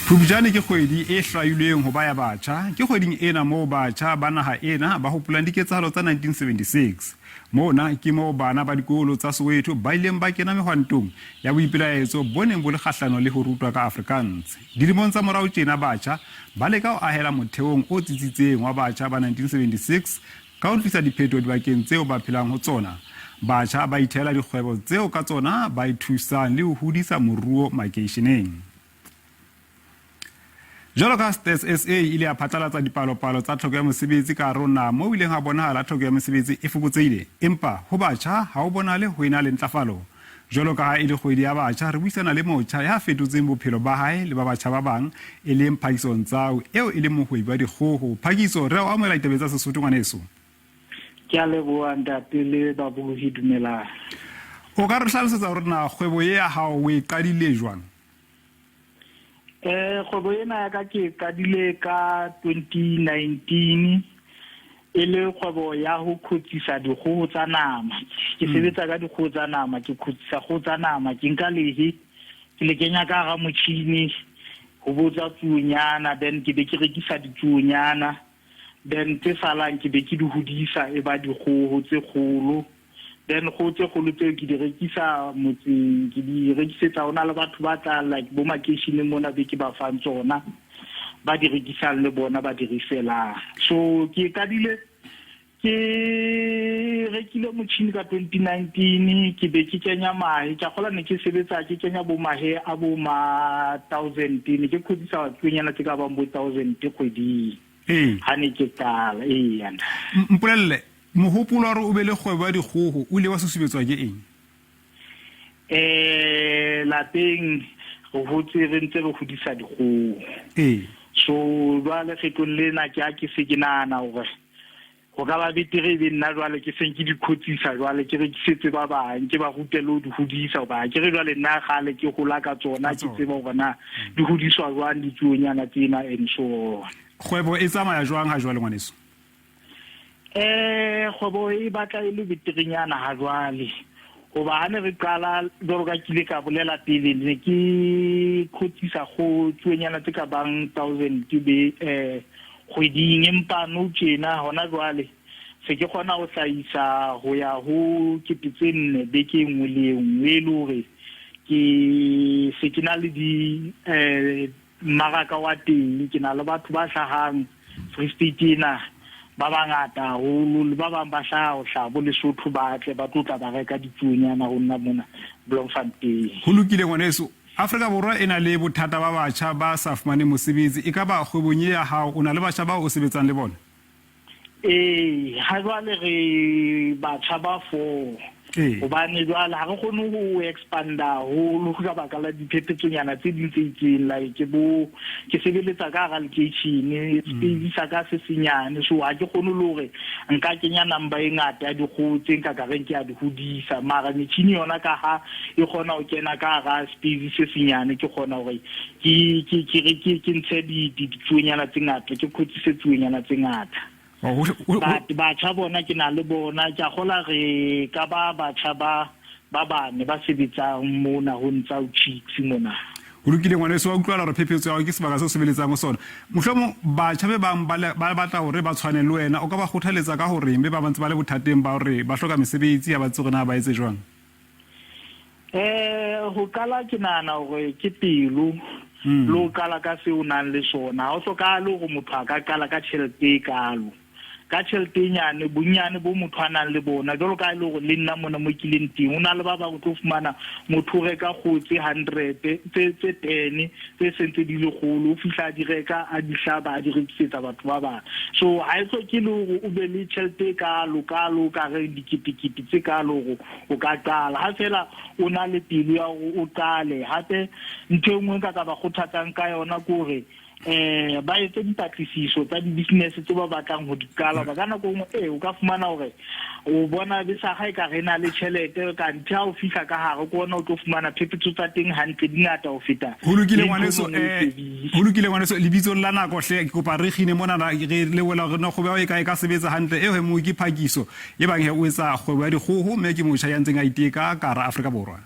Phupjane ke kgwedi e hlwailweng ho baya batjha ke kgweding ena moo batjha ba naha ena ba hopolang diketsahalo tsa 1976 mona ke moo bana ba dikolo tsa Soweto ba ileng ba kena mehwantong ya boipelaetso boneng bo le kgahlano le ho rutwa ka Afrikaans. Dilemong tsa morao tjena batjha ba leka ho ahella motheong o tsitsitseng wa batjha ba 1976 ka ho tlisa diphetho dibakeng tseo ba phelang ho tsona. Batjha ba ithela dikgwebo tseo ka tsona ba ithusang le ho hodisa moruo makeisheneng. Jwalokaha StatsSA ile a phatlalatsa dipalopalo tsa tlhoko ya mosebetsi ka rona moo ileng ha bonahala tlhoko ya mosebetsi e fokotseile empa ho batjha ha o bonale ho ena le ntlafalo. Jwalokaha ile kgwedi ya batjha re buisana le motjha ya fetotseng bophelo ba hae le ba batjha ba bang e leng Phakiso Ntsau eo e leng mohwebi wa dikgoho. Phakiso re o amohela ditaba tsa Sesotho ngwaneso. Ke a leboha ntate le babuhi dumelang. O ka re hlalosetsa hore na kgwebo ye ya hao o e qadile jwang? Kgwebo ena ya ka ke qadile ka 2019 e le kgwebo ya ho khutsisa dikgoho tsa nama. Ke sebetsa ka dikgoho tsa nama, ke khutsisa kgoho tsa nama, ke nka lehe ke le kenya ka hara motjhini ho botsa tsuonyana, then ke be ke rekisa ditsuonyana, then tse salang ke be ke di hodisa e ba dikgoho tse kgolo. Then go tse go lotse ke di rekisa motseng, ke di rekisetsa ona le batho ba tla like bo makeisheneng mona be ke ba fang tsona ba di rekisa le bona ba di resela. So ke kadile ke rekile motjhini ka 2019 ke be ke kenya mahe ka gola ne ke sebetsa ke kenya bo mahe a bo ma 1000 ne ke khodisa tsenyana tse ka ba bo 1000 kgwedi ha ne ke tala yana mpolelle mohopolo wa re o be le kgwebo ya dikgoho o ile wa susubetswa ke eng? Lapeng go hotse re ntse re hodisa dikgoho. So jwale fetong lena ke a ke se ke nana hore go ka ba betere be nna jwale ke seng ke di khutsisa jwale ke rekisetse ba bang ke ba rutele ho di hodisa ba ke re jwale nna gale ke gola ka tsona ke tseba hore na di hodiswa jwang ditsuonyana tsena and so kgwebo e tsamaya jwang ha jwale ngwaneso? Kgwebo e batla e le beterenyana ha jwale hoba ha ne re qala jwalo ka kile ka bolela pele ne ke khutsisa go tsuonyana tse ka bang 1000 ke be kgweding empa no tjena hona jwale se ke kgona ho hlahisa ho ya ho ketetsenne beke engwe le engwe le hore ke se ke na le di maraka wa teng ke na le batho ba hlahang Free State ena ba bangata ho le ba bang ba hlaha bo Lesotho ba tle ba tlotla ba reka ditsuonyana ho nna mona Bloemfontein. Ho lokile ngwaneso, Afrika Borwa ena le bothata ba batjha ba sa fumane mosebetsi e ka ba kgwebong ya hao o na le batjha ba o sebetsang le bona? Ha jwale re batjha ba 4 hobane jwale ha re kgone ho expanda ho lo ka baka la diphepetsonyana tse ding tse itseng like ke sebeletsa ka hara location space sa ka se senyane so ha ke kgone le hore nka kenya number e ngata ya dikgoho tse nka ka reng ke a di hodisa mara metjhini yona ka ha e kgona ho kena ka hara space se senyane ke kgona hore ke ntshe ditsuonyana tse ngata ke khutsise tsuonyana tse ngata. Batjha bona ke na le bona ke a gola re ka ba batjha ba bane ba sebetsang mona ho Ntsau chicks mona. Ho lokile ngwaneso wa utlwa hore phephetso ya ho ke sebaka se sebeletsang ho sona mohlomong batjha be bang ba batla hore ba tshwane le wena o ka ba kgothaletsa ka hore mbe ba bantse ba le bothateng ba hore ba hloka mesebetsi ya ba tsogena ba etse jwang? Ho kala ke nana hore ke pelo lo kala ka se o nang le sona ha o hloka le hore motho a ka kala ka tjhelete e kalo ka tjhelete nyane bonyane bo motho a nang le bona jwalo ka ile hore le nna mona mo kileng teng o na le ba bang o tlo fumana motho o reka kgotse 100 tse 10 tse sentse di le kgolo o fihla di reka a di hlaba a di rekisetsa batho ba bang so ha e ke le hore o be le tjhelete ka lokalo ka re dikitikiti tse ka le hore o ka qala ha fela o na le pelo ya hore o qale hape ntho engwe ka ba kgothatsang ka yona ke hore ba etse dipatlisiso tsa di-business tse ba batlang ho di qala ba kana go o ka fumana hore o bona be sa ga e ka rena le tjhelete ka ntha o fihla ka hare go bona o tlo fumana phephetso tsa teng hantle di ngata ho feta. Ho lokile ngwaneso lebitso la nako hle ke kopa re gine mona re le wela re no go ba e ka sebetsa hantle e he mo ke Phakiso e bang he o etsa kgwebo ya dikgoho mme ke motjha ya ntseng a iteka ka ra Afrika Borwa.